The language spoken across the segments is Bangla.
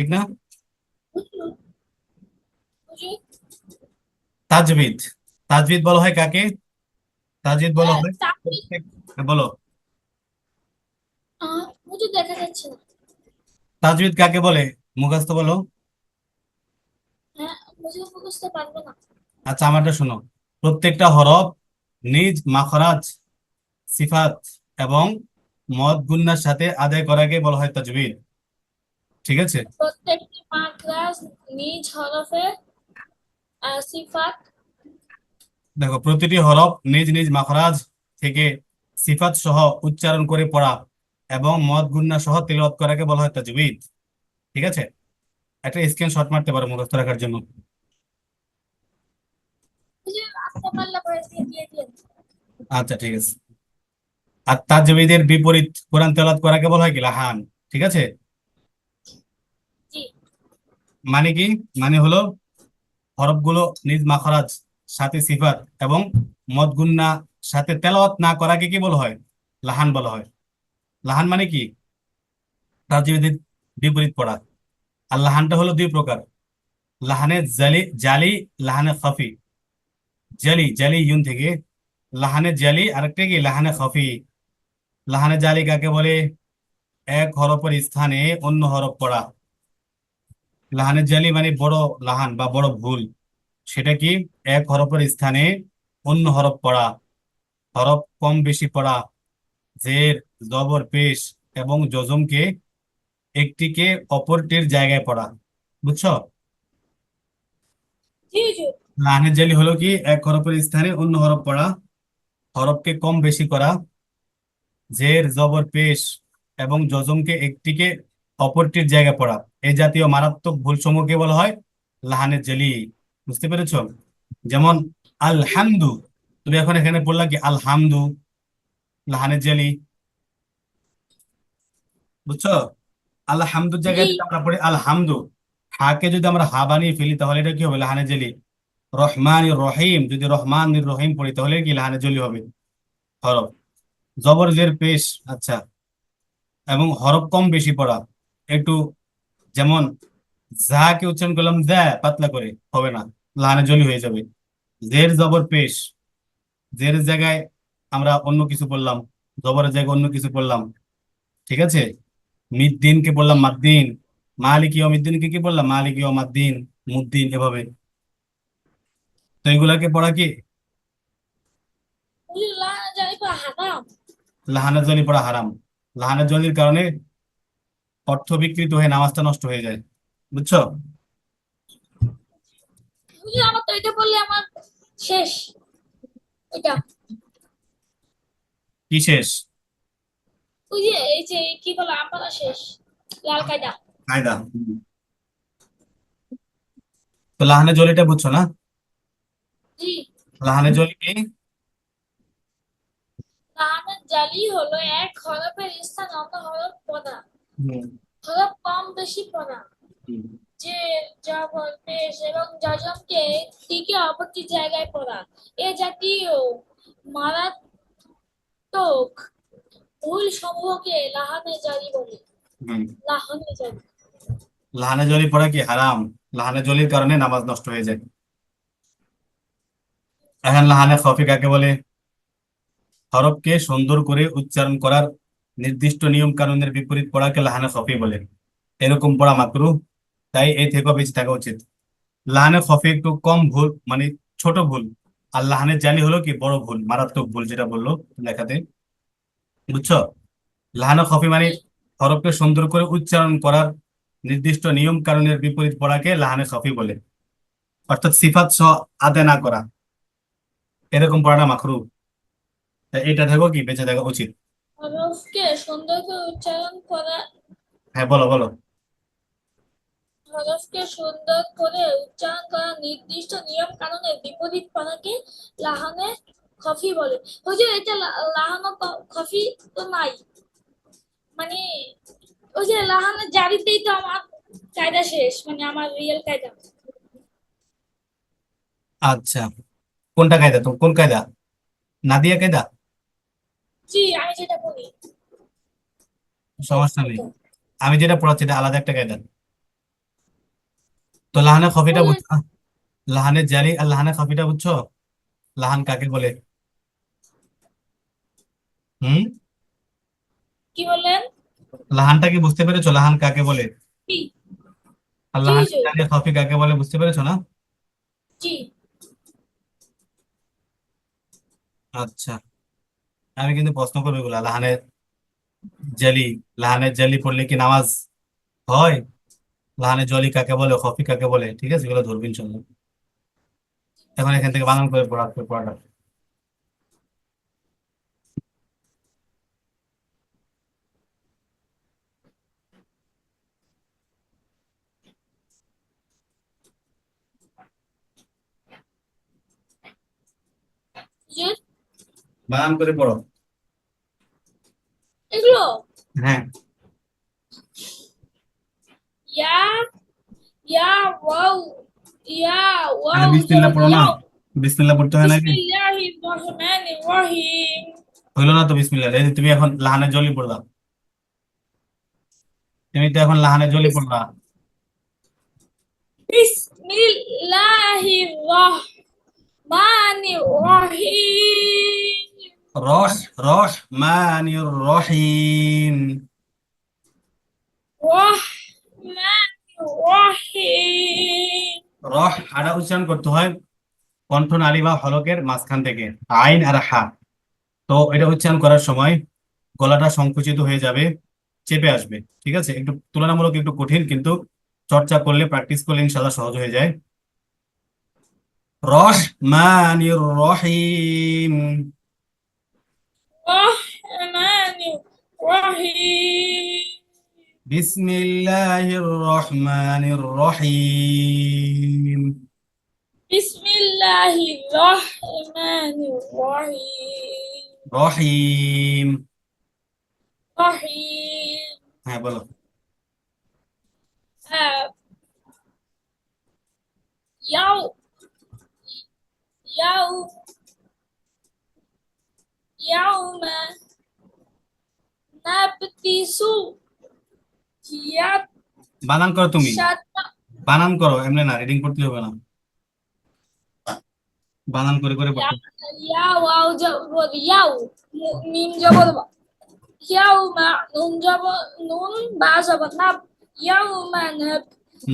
ঠিক না? হুজুর, হুজুর, তাজবিদ, তাজবিদ বলা হয় কাকে? তাজবিদ বলা হয় তাকবীর। প্রত্যেক, বলো, হুজুর দেখা যাচ্ছে না। তাজবিদ কাকে বলে? মুখস্থ বলো। হ্যাঁ, হুজুর মুখস্থ পারবো না। আচ্ছা, আমারটা শোনো। প্রত্যেকটা হরফ নিজ মাখরাজ, সিফাত এবং মদ গুন্নার সাথে আদায় করাকে বলা হয় তাজবিদ। ঠিক আছে? প্রত্যেকটি মাখরাজ নিজ হরফের সিফাত। দেখো, প্রতিটি হরফ নিজ নিজ মাখরাজ থেকে সিফাত সহ উচ্চারণ করে পড়া এবং মদ গুন্না সহ তিলাওয়াত করাকে বলা হয় তাজবিদ। ঠিক আছে? একটা স্ক্রিনশট মারতে পারো মুখস্থ রাখার জন্য। হুজুর আপনি পারলে পরে দিয়ে দিয়ে দিন। আচ্ছা, ঠিক আছে। আর তাজবিদের বিপরীত কোরআন তেলাওয়াত করাকে বলা হয় কি? লাহান। ঠিক আছে? জি। মানে কি? মানে হলো হরফগুলো নিজ মাখরাজ, সাথে সিফাত এবং মদ গুন্না সাথে তেলাওয়াত না করাকে কি বলা হয়? লাহান বলা হয়। লাহান মানে কি? তাজবিদের বিপরীত পড়া। আর লাহানটা হলো দুই প্রকার: লাহানে জালি জালি, লাহানে খাফি। জালি জালি ইউন থেকে লাহানে জালি, আরেকটা কি লাহানে খাফি। লাহানে জালি কাকে বলে? এক হরফের স্থানে অন্য হরফ পড়া। লাহানে জালি মানে বড় লাহান বা বড় ভুল। সেটা কি? এক হরফের স্থানে অন্য হরফ পড়া, হরফ কম বেশি পড়া, জের, জবর, পেশ এবং জজমকে একটিকে অপরটির জায়গায় পড়া। বুঝছো? জি হুজুর। লাহানের জালি হলো কি? এক হরফের স্থানে অন্য হরফ পড়া, হরফকে কম বেশি করা, জের, জবর, পেশ এবং জজমকে একটিকে অপরটির জায়গায় পড়া। এই জাতীয় মারাত্মক ভুল সমূহকে বলা হয় লাহানের জালি। বুঝতে পেরেছো? যেমন আলহামদু, তুমি এখন এখানে পড়লা কি আলহামদু, লাহানের জালি। বুঝছো? আলহামদুর জি। জায়গায় যদি আমরা পড়ি আলহামদু, হাকে যদি আমরা হা বানিয়ে ফেলি তাহলে এটা কি হবে? লাহানের জালি। রহমান রহিম, যদি রহমান রহিম পড়ি তাহলে কি? লাহানের জালি হবে হরফ। জবর, জের, পেশ, আচ্ছা, এবং হরফ কম বেশি পড়া একটু, যেমন যা কে উচ্চারণ করলাম যা, পাতলা করে হবে না, লাহানে জলি হয়ে যাবে। জের, জবর, পেশ, জের জায়গায় আমরা অন্য কিছু বললাম, জবরের জায়গায় অন্য কিছু বললাম। ঠিক আছে? মিদ্দিনকে বললাম মাদ্দিন, মালিক ইয়াউমিদ্দিনকে কি বললাম? মালিক ইয়াউমিদ্দিন, মুদ্দিন, এভাবে। তো এগুলাকে পড়া কি? হুজুর লা জানি পর হারাম। লাহানা জলি পড়া হারাম। লাহানা জলির কারণে অর্থ বিকৃত হয়ে নামাজটা নষ্ট হয়ে যায়। বুঝছো? হুজুর আমার তো এটা বললে আমার শেষ। এটা কি শেষ? ওই যে এই যে কি বলে আমার শেষ। লাল কায়দা। কায়দা। তো লাহানা জলিটা বুঝছো না? জি। লাহানা জলি কি? লাহানের জালি হলো এক হরফের স্থান অন্য হরফ পড়া। হুম, হরফ কম বেশি পড়া। হুম। যে জবর পেশ এবং যজমকে টিকে অপরটি জায়গায় পড়া। এ জাতীয় মারাত্মক ভুল সমূহকে লাহানে জারি বলে। হুম। লাহানে জারি। লাহানা জলি পড়া কি হারাম? লাহানা জলির কারণে নামাজ নষ্ট হয়ে যায়। এখন লাহানা খফি কাকে বলে? হরফকে সুন্দর করে উচ্চারণ করার নির্দিষ্ট নিয়ম কানুনের বিপরীত পড়াকে লাহানা খফি বলে। এরকম পড়া মাকরুহ, তাই এই থেকেও বেঁচে থাকা উচিত। লাহানে খফি একটু কম ভুল, মানে ছোট ভুল। আর লাহানের জালি হলো কি? বড় ভুল, মারাত্মক ভুল, যেটা বললো লেখাতে। বুঝছো? লাহানা খফি মানে জি। হরফকে সুন্দর করে উচ্চারণ করার নির্দিষ্ট নিয়ম কানুনের বিপরীত পড়াকে লাহানে খফি বলে। অর্থাৎ সিফাত সহ আদায় না করা, এরকম পড়াটা মাকরুহ। তাই এটা থেকেও কি বেঁচে থাকা উচিত। হরফকে সুন্দর করে উচ্চারণ করা। হ্যাঁ, বলো বলো। হরফকে সুন্দর করে উচ্চারণ করা নির্দিষ্ট নিয়ম কানুনের বিপরীত পড়াকে লাহানে খফি বলে। হুজুর এটা লাহানো খফি তো নাই। মানে ওই যে লাহানের জারিতেই তো আমার কায়দা শেষ, মানে আমার রিয়েল কায়দা। আচ্ছা, কোনটা কায়দা? তো কোন কায়দা? নাদিয়া কায়দা? জি আমি যেটা বলি। জি সমস্যা নেই, এটা। আমি যেটা পড়াচ্ছি এটা আলাদা একটা কায়দা। তো লাহানে খফিটা বলেন বুঝছো? লাহানের জালি আর লাহানের খফিটা বুঝছো? লাহান কাকে বলে? হুম? কি বলেন? লাহানটা কি বুঝতে পেরেছো? লাহান কাকে বলে? জি আর জি লাহানের জি জালি আর খফি কাকে বলে বুঝতে পেরেছো না? জি। আচ্ছা, আমি কিন্তু প্রশ্ন করবো এগুলা। জালি লাহানের জালি পড়লে কি নামাজ হয়? লাহানের জলি কাকে বলে, খফি কাকে বলে, ঠিক আছে, এগুলো ধরবেন ইনশাল্লাহ। এখন এখান থেকে বানান করে পড়াটা। জি বানান করে পড়ো। এগুলো হ্যাঁ। ইয়া ইয়া ওয়াও ইয়া আরে ওয়াও বিসমিল্লাহ জবর পড়ো না। ইয়াও। বিসমিল্লাহ পড়তে হয় নাকি? বিসমিল্লাহির রহমানির রহিম। হইলো না তো বিসমিল্লাহ, এই যে তুমি এখন লাহানের জলি পড়লা। তুমি তো এখন লাহানের জলি পড়লা। বিসমিল্লাহির রহমানির রহিম। রস রহমানির রহিম। রহমানির রহিম। রহ আটা উচ্চারণ করতে হয় কণ্ঠ নালী বা হলকের মাঝখান থেকে, আইন আর হা। তো এটা উচ্চারণ করার সময় গলাটা সংকুচিত হয়ে যাবে, চেপে আসবে। ঠিক আছে, একটু তুলনামূলক একটু কঠিন, কিন্তু চর্চা করলে, প্র্যাকটিস করলে ইনশাল্লাহ সহজ হয়ে যায়। রহমানির রহিম। রহমানির রহিম। বিসমিল্লাহির রহমানির রহিম। বিসমিল্লাহির রহমানির রহিম। রহিম। রহিম। হ্যাঁ বলো। আহ, ইয়াও ইয়াও ইয়াউমা নাবতিসু হিয়াত বানান করো তুমি। শাতা। বানান করো, এমনি না, রিডিং করতে হবে না। বানান করে করে ইয়া পড়তে হবে। ইয়া ওয়াও জবর ইয়াও মিম জবর বা। ইয়াউমা নুন জবর নুন বা জবর নাব। ইয়াউমা নাব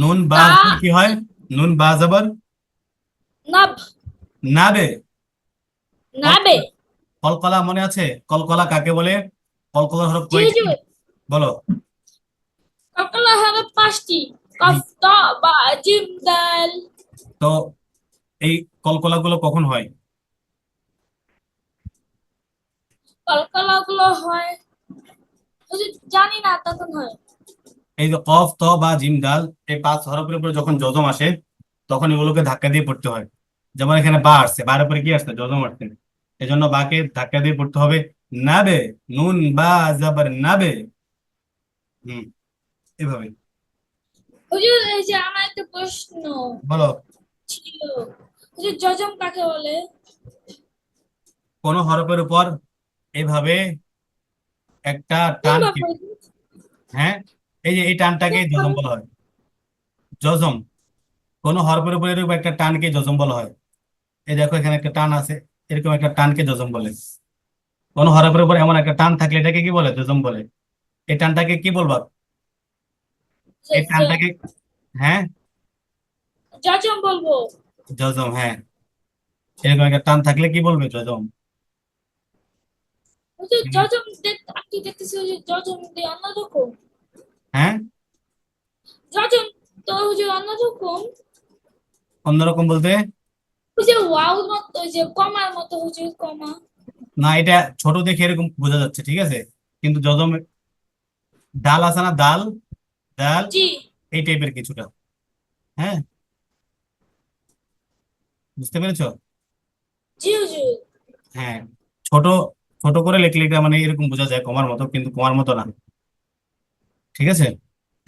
নুন বা তা জবর কি হয়? নুন বা জবর নাব নাবে। নাবে। কলকলা। কলকলা মনে আছে? কলকলা কাকে বলে? কলকলার হরফ জি কয়টি? জি। বলো। কলকলা হলো পাঁচটি। হুম। কফ তা বা জিম দাল। তো এই কলকলা গুলো কখন হয়? কলকলা গুলো হয় জানি না তখন হয়। এই যে কফ ত বা জিম দাল, এই পাঁচ হরফের উপরে যখন যজম আসে তখন এগুলোকে ধাক্কা দিয়ে পড়তে হয়। যেমন এখানে বা আসছে, বার উপরে কি আসছে? যজম আসছে। এই জন্য বাকে ধাক্কা দিয়ে পড়তে হবে। নাবে। নুন বা জাবার নাবে। হুম, এভাবে। হুজুর এই যে আমার একটা প্রশ্ন বলো। ছিল, হুজুর জজম কাকে বলে? কোন হরফের উপর এভাবে একটা কোন টান কি? ব্যাপার? হ্যাঁ, এই যে এই টানটাকে কোন যজম ভাবে? বলা হয়। যজম। কোন হরফের উপর এরকম একটা টানকে যজম বলা হয়। এই দেখো এখানে একটা টান আছে, এরকম একটা টানকে যজম বলে। কোন হরফের উপর এমন একটা টান থাকলে এটাকে কি বলে? যজম বলে। এই টানটাকে কি বলবা? এই টানটাকে, হ্যাঁ, জজম বলবো। যজম, হ্যাঁ। এরকম একটা টান থাকলে কি বলবে? যজম। হুজুর জজম আপনি দেখতেছি হুজুর জজম দিয়ে অন্যরকম। হ্যাঁ, জজম তো হুজুর অন্যরকম। অন্যরকম বলতে? ওই যে ওয়াও মতো ওই যে কমার মতো হুজুর কমা। না, এটা ছোট দেখে এরকম বোঝা যাচ্ছে, ঠিক আছে, কিন্তু যজম, ডাল আছে না, ডাল, ডাল, জি এই টাইপের কিছুটা। হ্যাঁ, বুঝতে পেরেছো? জি হুজুর। হ্যাঁ, ছোট ছোট করে লিখলে এটা মানে এরকম বোঝা যায় কমার মতো, কিন্তু কমার মতো না। ঠিক আছে,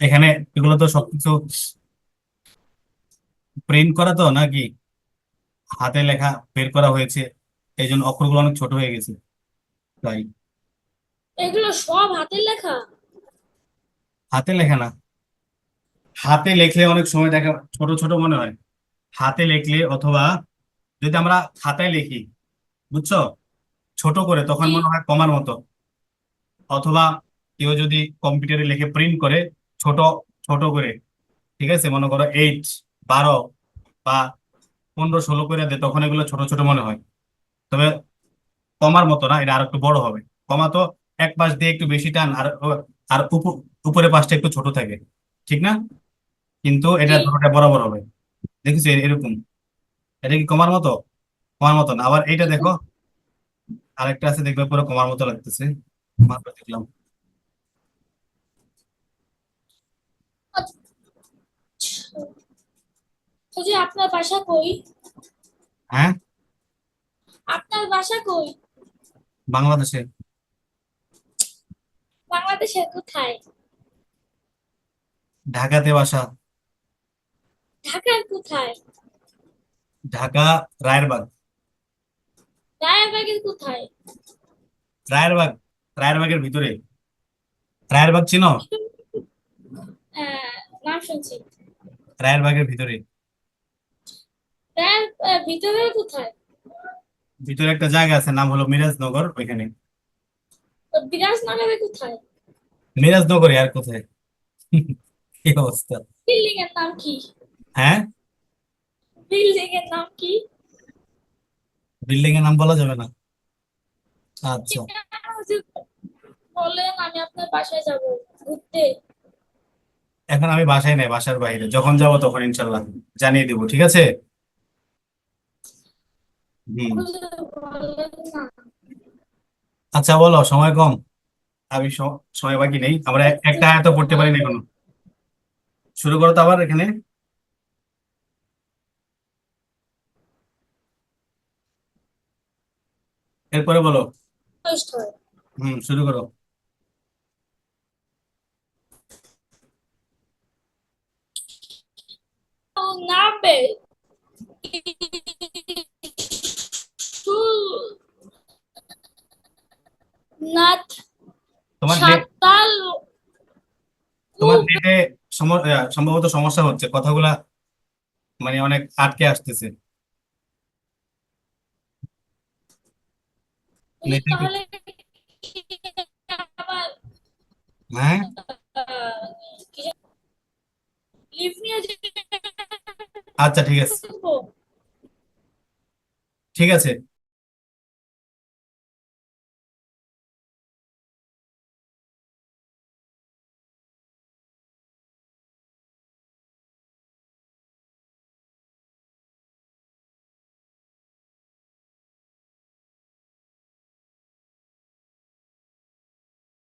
এখানে এগুলো তো সবকিছু প্রিন্ট করা তো নাকি, হাতে লেখা বের করা হয়েছে, এই জন্য অক্ষরগুলো অনেক ছোট হয়ে গেছে, তাই। এগুলো সব হাতের লেখা? হাতে লেখা না, হাতে লেখলে অনেক সময় দেখা ছোট ছোট মনে হয়, হাতে লেখলে অথবা যদি আমরা খাতায় লিখি, বুঝছো, ছোট করে তখন জি মনে হয় কমার মতো। অথবা কেউ যদি কম্পিউটারে লিখে প্রিন্ট করে ছোট ছোট করে, ঠিক আছে, মনে করো 8, 12 বা 15, 16 করে দেয়, তখন এগুলো ছোট ছোট মনে হয়। তবে কমার মতো না, এটা আর একটু বড় হবে। কমা তো এক পাশ দিয়ে একটু বেশি টান, আর আর উপরে পাশটা একটু ছোট থাকে, ঠিক না? কিন্তু এটা জি ধরোটা বরাবর হবে, দেখেছি এরকম। এটা কি কমার মতো? কমার মতো না। আবার এইটা দেখো, আরেকটা আছে, দেখবে পুরো কমার মতো লাগতেছে। মাত্র দেখলাম। হুজুর আপনার বাসা কই? হ্যাঁ, আপনার বাসা কই? বাংলাদেশে। বাংলাদেশের কোথায়? ঢাকাতে বাসা। ঢাকার কোথায়? ঢাকা রায়েরবাগ। রায়বাগের কোথায়? রায়েরবাগ, রায়েরবাগের ভিতরে। রায়েরবাগ চিনো? আহ, নাম শুনছি। রায়েরবাগের ভিতরে। রায়ের ভিতরে কোথায়? ভিতরে একটা জায়গা আছে, নাম হলো মিরাজনগর, ওইখানে। বিরাজনগরে কোথায়? মিরাজনগরে আর কোথায়? কি অবস্থা! বিল্ডিং এর নাম কি? হ্যাঁ, বিল্ডিং এর নাম কি? বিল্ডিং এর নাম বলা যাবে না। আচ্ছা, ঠিক আছে, হুজুর, বলেন আমি আপনার বাসায় যাব ঘুরতে। এখন আমি বাসায় নাই, বাসার বাইরে। যখন যাব তখন ইনশাল্লাহ জানিয়ে দিব, ঠিক আছে? হুম। হুজুর বলেন না। আচ্ছা বলো, সময় কম। আমি সময় বাকি নেই, আমরা একটা আয়াত পড়তে পারি না এখনো। শুরু করো তো আবার এখানে। এরপরে বলো। ওয়েস্ট হয়। শুরু করো। নাবে নাথ তোমার সাতাল তোমার নেটে সম্ভবত সমস্যা হচ্ছে, কথাগুলা মানে অনেক আটকে আসতেছে। নেটে তাহলে আবার হ্যাঁ, লিভ নিয়ে আচ্ছা ঠিক আছে, যাবো। ঠিক আছে।